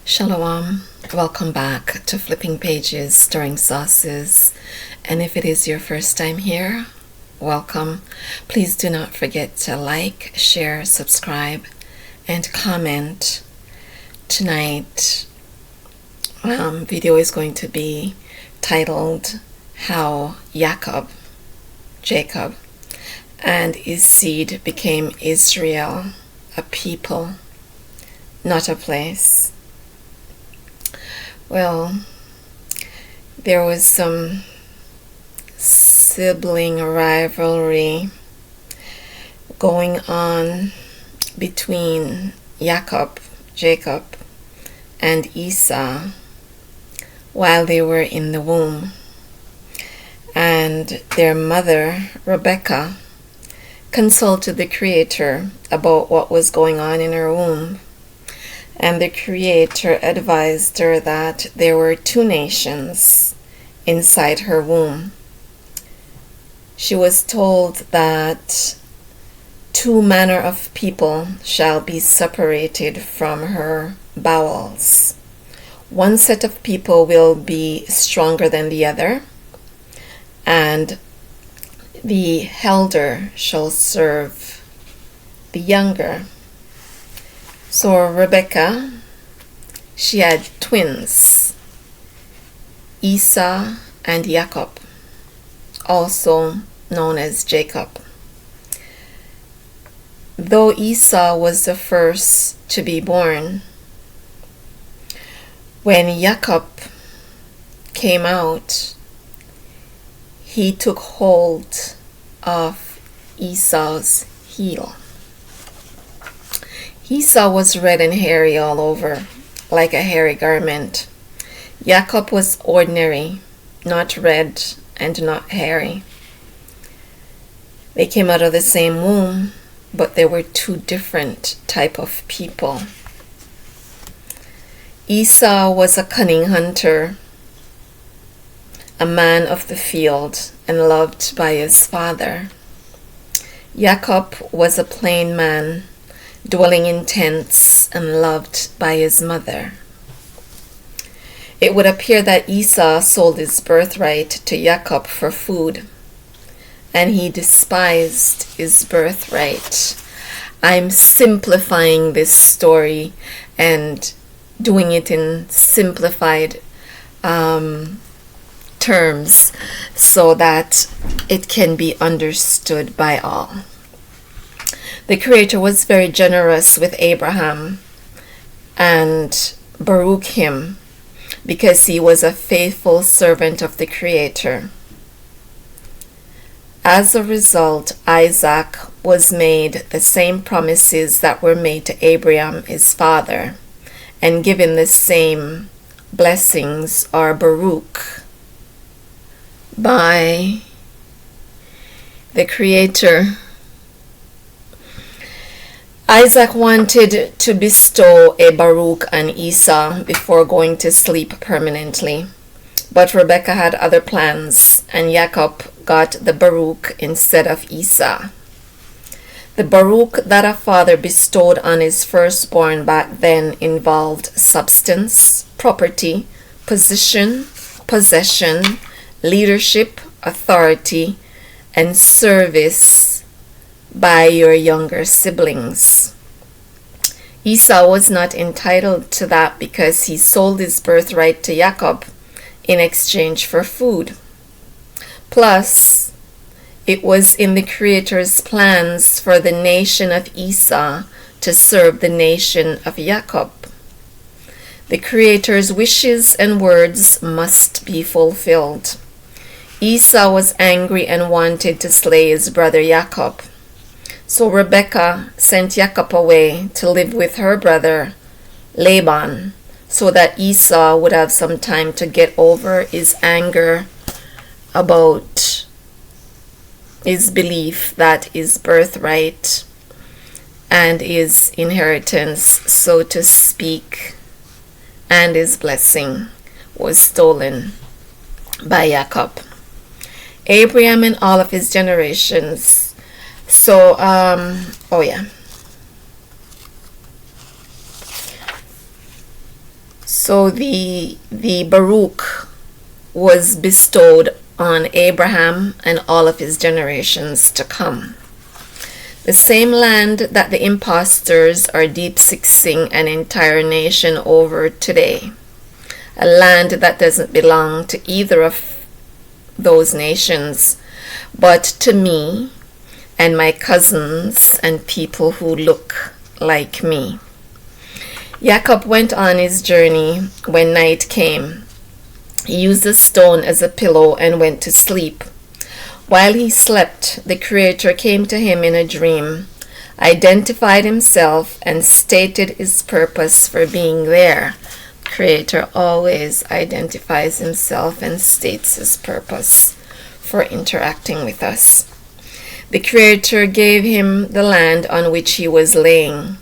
Shalom, welcome back to Flipping Pages, Stirring Sauces. And if it is your first time here, welcome. Please do not forget to like, share, subscribe, and comment. Tonight, video is going to be titled How Jacob, and his seed became Israel, a people, not a place. Well, there was some sibling rivalry going on between Jacob, and Esau while they were in the womb. And their mother, Rebecca, consulted the Creator about what was going on in her womb. And the Creator advised her that there were two nations inside her womb. She was told that two manner of people shall be separated from her bowels. One set of people will be stronger than the other, and the elder shall serve the younger. So Rebecca, she had twins, Esau and Yacob, also known as Jacob. Though Esau was the first to be born, when Yacob came out, he took hold of Esau's heel. Esau was red and hairy all over, like a hairy garment. Jacob was ordinary, not red and not hairy. They came out of the same womb, but they were two different type of people. Esau was a cunning hunter, a man of the field, and loved by his father. Jacob was a plain man, dwelling in tents and loved by his mother. It would appear that Esau sold his birthright to Jacob for food, and he despised his birthright. I'm simplifying this story and doing it in simplified terms so that it can be understood by all. The Creator was very generous with Abraham and Baruch him because he was a faithful servant of the Creator. As a result, Isaac was made the same promises that were made to Abraham, his father, and given the same blessings or Baruch by the Creator. Isaac wanted to bestow a Baruch on Esau before going to sleep permanently, but Rebekah had other plans, and Jacob got the Baruch instead of Esau. The Baruch that a father bestowed on his firstborn back then involved substance, property, position, possession, leadership, authority, and service by your younger siblings. Esau was not entitled to that because he sold his birthright to Jacob in exchange for food. Plus, it was in the Creator's plans for the nation of Esau to serve the nation of Jacob. The Creator's wishes and words must be fulfilled. Esau was angry and wanted to slay his brother Jacob. So Rebekah sent Jacob away to live with her brother Laban, so that Esau would have some time to get over his anger about his belief that his birthright and his inheritance, so to speak, and his blessing was stolen by Jacob. Abraham and all of his generations. So, So the Baruch was bestowed on Abraham and all of his generations to come. The same land that the impostors are deep-sixing an entire nation over today. A land that doesn't belong to either of those nations, but to me and my cousins and people who look like me. Yacob went on his journey when night came. He used a stone as a pillow and went to sleep. While he slept, the Creator came to him in a dream, identified himself, and stated his purpose for being there. Creator always identifies himself and states his purpose for interacting with us. The Creator gave him the land on which he was laying.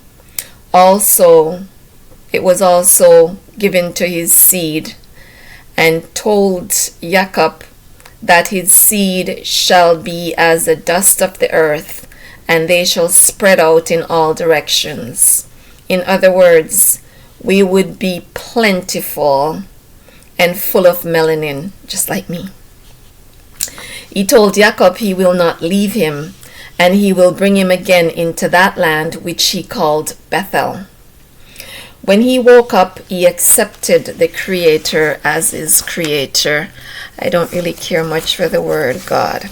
It was also given to his seed, and told Yacob that his seed shall be as the dust of the earth, and they shall spread out in all directions. In other words, we would be plentiful and full of melanin, just like me. He told Yacob he will not leave him, and he will bring him again into that land which he called Bethel. When he woke up, he accepted the Creator as his Creator. I don't really care much for the word God.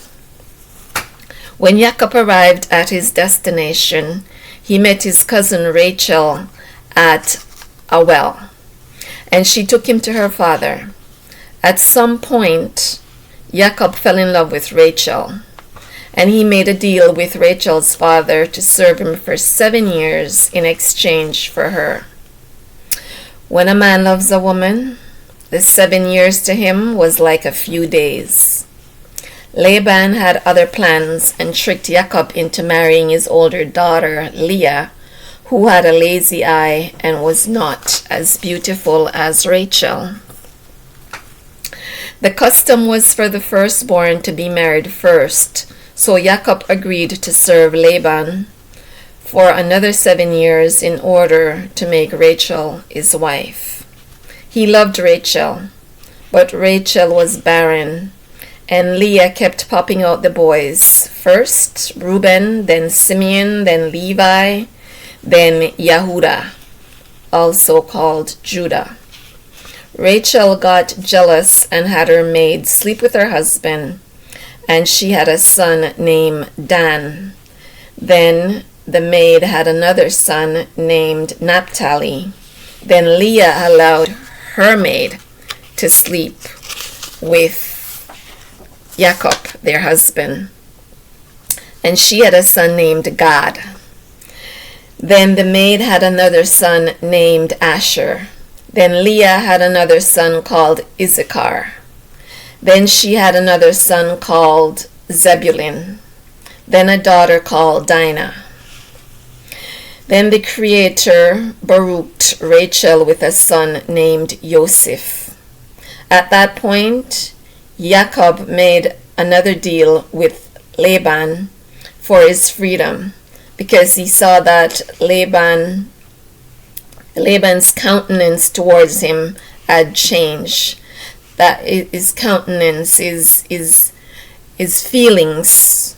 When Yacob arrived at his destination, he met his cousin Rachel at a well, and she took him to her father. At some point, Yacob fell in love with Rachel, and he made a deal with Rachel's father to serve him for 7 years in exchange for her. When a man loves a woman, the 7 years to him was like a few days. Laban had other plans and tricked Yacob into marrying his older daughter, Leah, who had a lazy eye and was not as beautiful as Rachel. The custom was for the firstborn to be married first, so Yacob agreed to serve Laban for another 7 years in order to make Rachel his wife. He loved Rachel, but Rachel was barren, and Leah kept popping out the boys. First Reuben, then Simeon, then Levi, then Yehuda, also called Judah. Rachel got jealous and had her maid sleep with her husband, and she had a son named Dan. Then the maid had another son named Naphtali. Then Leah allowed her maid to sleep with Yacob, their husband, and she had a son named Gad. Then the maid had another son named Asher. Then Leah had another son called Issachar. Then she had another son called Zebulun. Then a daughter called Dinah. Then the Creator baruched Rachel with a son named Joseph. At that point, Yacob made another deal with Laban for his freedom, because he saw that Laban's countenance towards him had changed. That his countenance, his feelings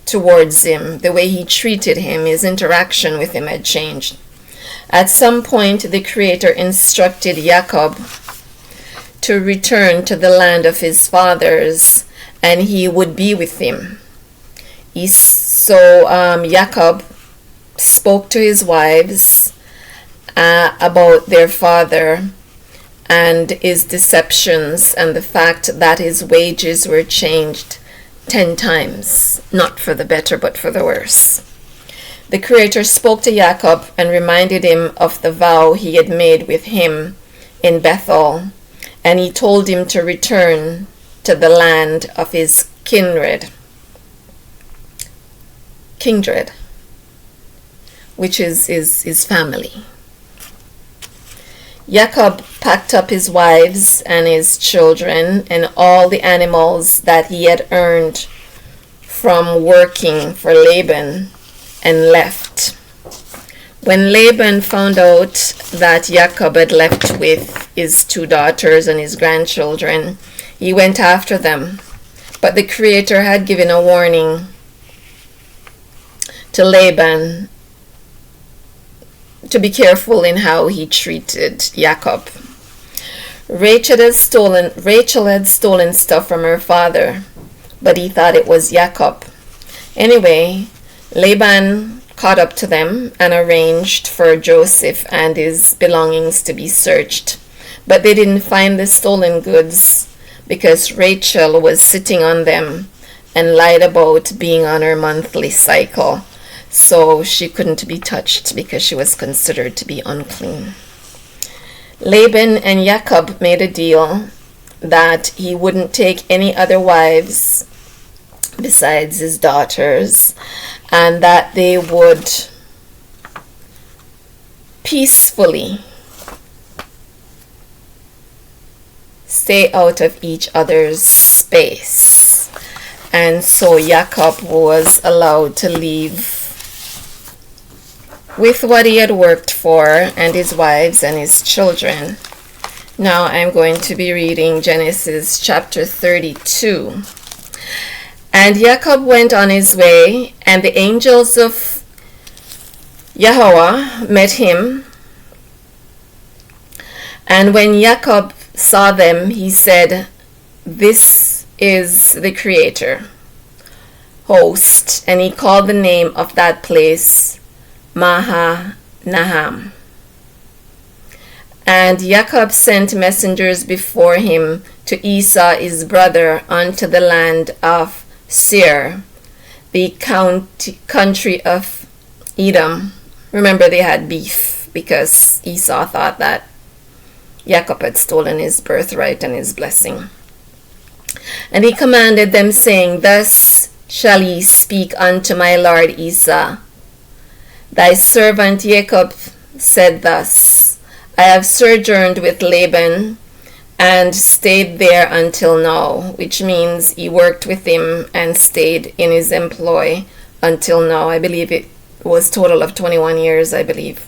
towards him, the way he treated him, his interaction with him had changed. At some point, the Creator instructed Yacob to return to the land of his fathers, and he would be with him. Yacob spoke to his wives about their father and his deceptions and the fact that his wages were changed 10 times, not for the better but for the worse. The Creator spoke to Yacob and reminded him of the vow he had made with him in Bethel, and he told him to return to the land of his kindred, which is his family. Yacob packed up his wives and his children and all the animals that he had earned from working for Laban and left. When Laban found out that Yacob had left with his 2 daughters and his grandchildren, he went after them. But the Creator had given a warning to Laban to be careful in how he treated Yacob. Rachel had stolen stuff from her father, but he thought it was Yacob. Anyway, Laban caught up to them and arranged for Joseph and his belongings to be searched. But they didn't find the stolen goods because Rachel was sitting on them and lied about being on her monthly cycle. So she couldn't be touched because she was considered to be unclean. Laban and Yacob made a deal that he wouldn't take any other wives besides his daughters, and that they would peacefully stay out of each other's space. And so Yacob was allowed to leave with what he had worked for and his wives and his children. Now I'm going to be reading Genesis chapter 32. And Yacob went on his way, and the angels of Yahweh met him. And when Yacob saw them, he said, "This is the Creator, host." And he called the name of that place Mahanaim. And Yacob sent messengers before him to Esau his brother unto the land of Seir, the country of Edom. Remember, they had beef because Esau thought that Yacob had stolen his birthright and his blessing. And he commanded them, saying, "Thus shall ye speak unto my lord Esau. Thy servant Yacob said thus, I have sojourned with Laban and stayed there until now," which means he worked with him and stayed in his employ until now. I believe it was total of 21 years, I believe.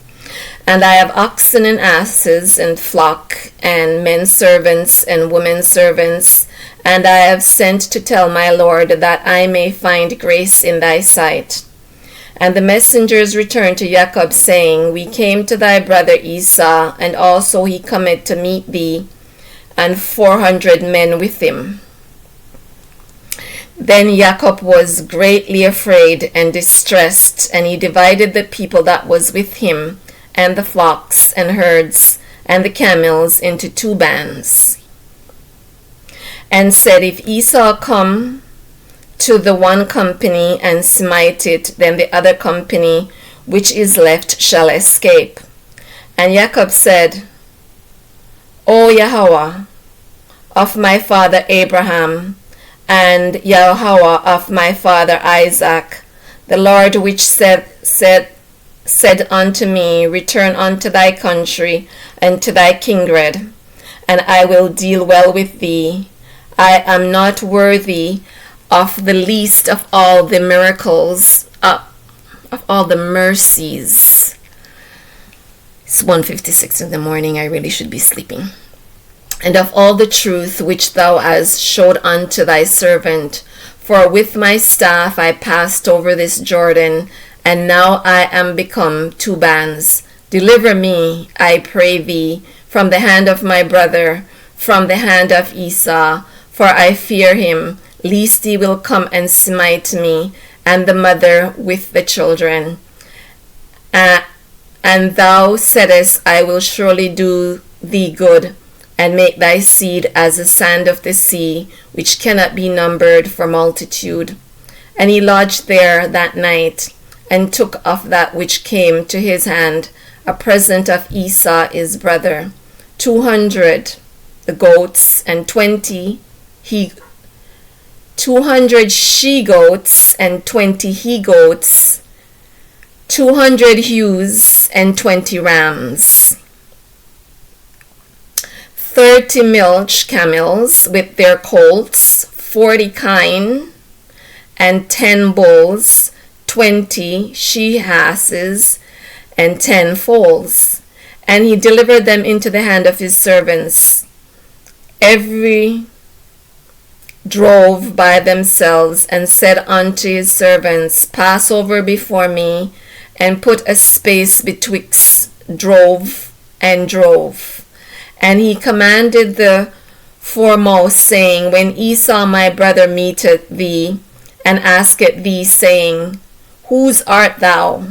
"And I have oxen and asses and flock and men servants and women servants, and I have sent to tell my Lord that I may find grace in thy sight." And the messengers returned to Yacob, saying, "We came to thy brother Esau, and also he cometh to meet thee, and 400 men with him." Then Yacob was greatly afraid and distressed, and he divided the people that was with him, and the flocks and herds and the camels into 2 bands, and said, "If Esau come to the one company and smite it, then the other company which is left shall escape." And Yacob said, "O Yahweh of my father Abraham, and Yahweh of my father Isaac, the Lord which said unto me, Return unto thy country and to thy kindred, and I will deal well with thee. I am not worthy of the least of all the miracles, of all the mercies." It's 1:56 in the morning. I really should be sleeping. "And of all the truth which thou hast showed unto thy servant. For with my staff I passed over this Jordan, and now I am become 2 bands. Deliver me, I pray thee, from the hand of my brother, from the hand of Esau, for I fear him, lest he will come and smite me, and the mother with the children. And thou saidest, I will surely do thee good, and make thy seed as the sand of the sea, which cannot be numbered for multitude." And he lodged there that night, and took of that which came to his hand, a present of Esau his brother, 200 goats and 200 she-goats and 20 he-goats, 200 ewes and 20 rams, 30 milch camels with their colts, 40 kine, and 10 bulls, 20 she-asses, and 10 foals. And he delivered them into the hand of his servants. Every drove by themselves, and said unto his servants, Pass over before me, and put a space betwixt drove and drove. And he commanded the foremost, saying, When Esau my brother meeteth thee, and asketh thee, saying, Whose art thou?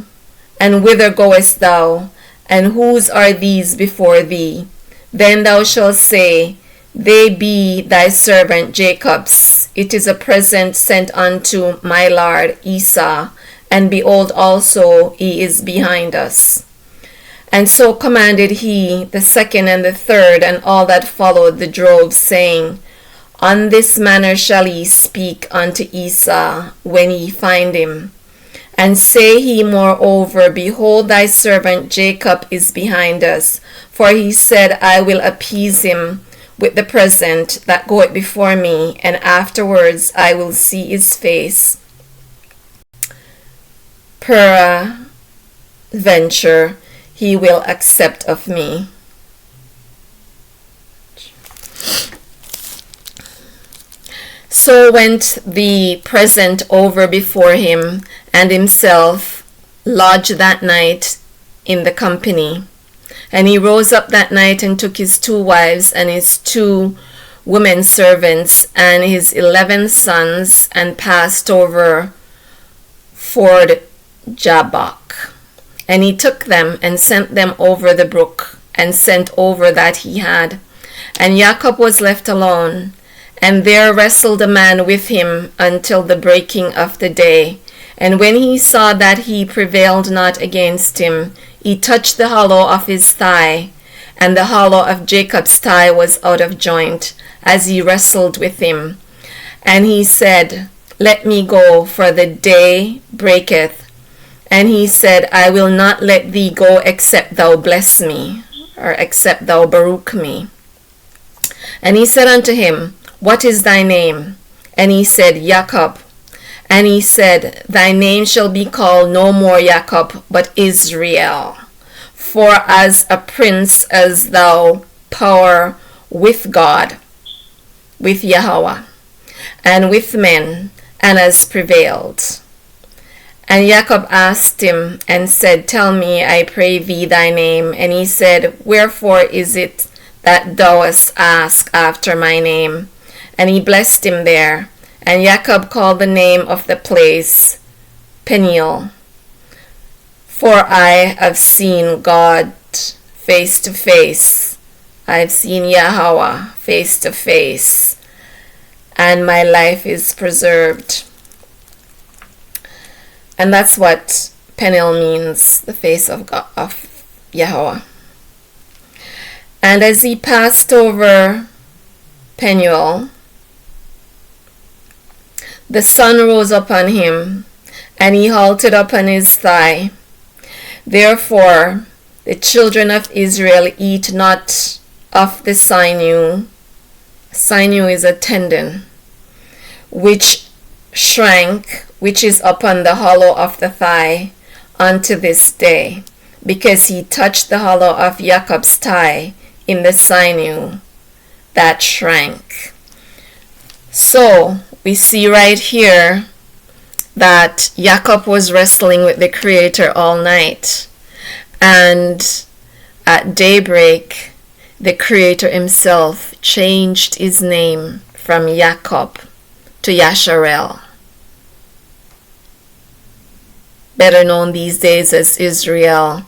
And whither goest thou? And whose are these before thee? Then thou shalt say, They be thy servant Jacob's. It is a present sent unto my lord Esau, and behold also he is behind us. And so commanded he the second and the third, and all that followed the drove, saying, On this manner shall ye speak unto Esau when ye find him. And say he moreover, Behold, thy servant Jacob is behind us, for he said, I will appease him with the present that goeth before me, and afterwards I will see his face. Peradventure he will accept of me. So went the present over before him, and himself lodged that night in the company. And he rose up that night, and took his 2 wives, and his 2 women servants, and his 11 sons, and passed over ford Jabbok. And he took them, and sent them over the brook, and sent over that he had. And Yacob was left alone, and there wrestled a man with him until the breaking of the day. And when he saw that he prevailed not against him, he touched the hollow of his thigh, and the hollow of Jacob's thigh was out of joint, as he wrestled with him. And he said, Let me go, for the day breaketh. And he said, I will not let thee go, except thou bless me, or except thou baruch me. And he said unto him, What is thy name? And he said, Yacob. And he said, Thy name shall be called no more Yacob, but Israel. For as a prince as thou power with God, with Yahweh, and with men, and has prevailed. And Yacob asked him, and said, Tell me, I pray thee, thy name. And he said, Wherefore is it that thou hast asked after my name? And he blessed him there. And Yacob called the name of the place Peniel. For I have seen God face to face. I have seen Yahweh face to face. And my life is preserved. And that's what Peniel means, the face of God, of Yahweh. And as he passed over Peniel, the sun rose upon him, and he halted upon his thigh. Therefore the children of Israel eat not of the sinew. Sinew is a tendon, which shrank, which is upon the hollow of the thigh, unto this day, because he touched the hollow of Jacob's thigh in the sinew that shrank. So we see right here that Yacob was wrestling with the Creator all night, and at daybreak the Creator himself changed his name from Yacob to Yasharel, better known these days as Israel,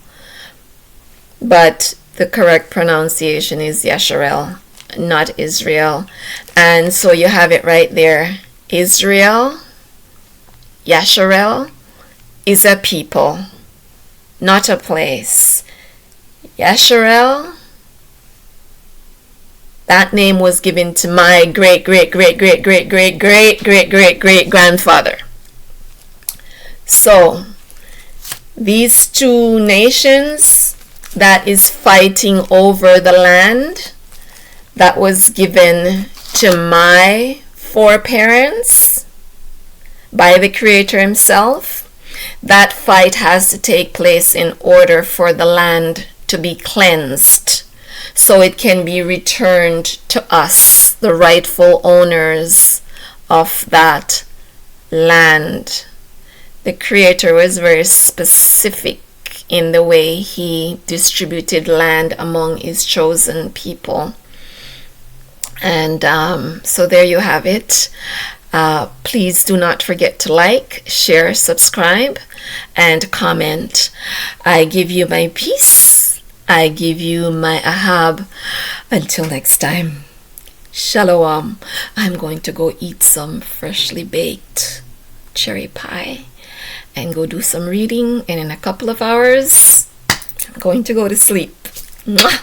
but the correct pronunciation is Yasharel, not Israel. And so you have it right there. Israel, Yasharel, is a people, not a place. Yasharel, that name was given to my great grandfather. So these 2 nations that is fighting over the land that was given to my foreparents by the Creator himself, That fight has to take place in order for the land to be cleansed, so it can be returned to us, the rightful owners of that land. The Creator was very specific in the way he distributed land among his chosen people. And so there you have it. Please do not forget to like, share, subscribe, and comment. I give you my peace. I give you my ahab. Until next time, shalom. I'm going to go eat some freshly baked cherry pie and go do some reading, and in a couple of hours I'm going to go to sleep. Mwah!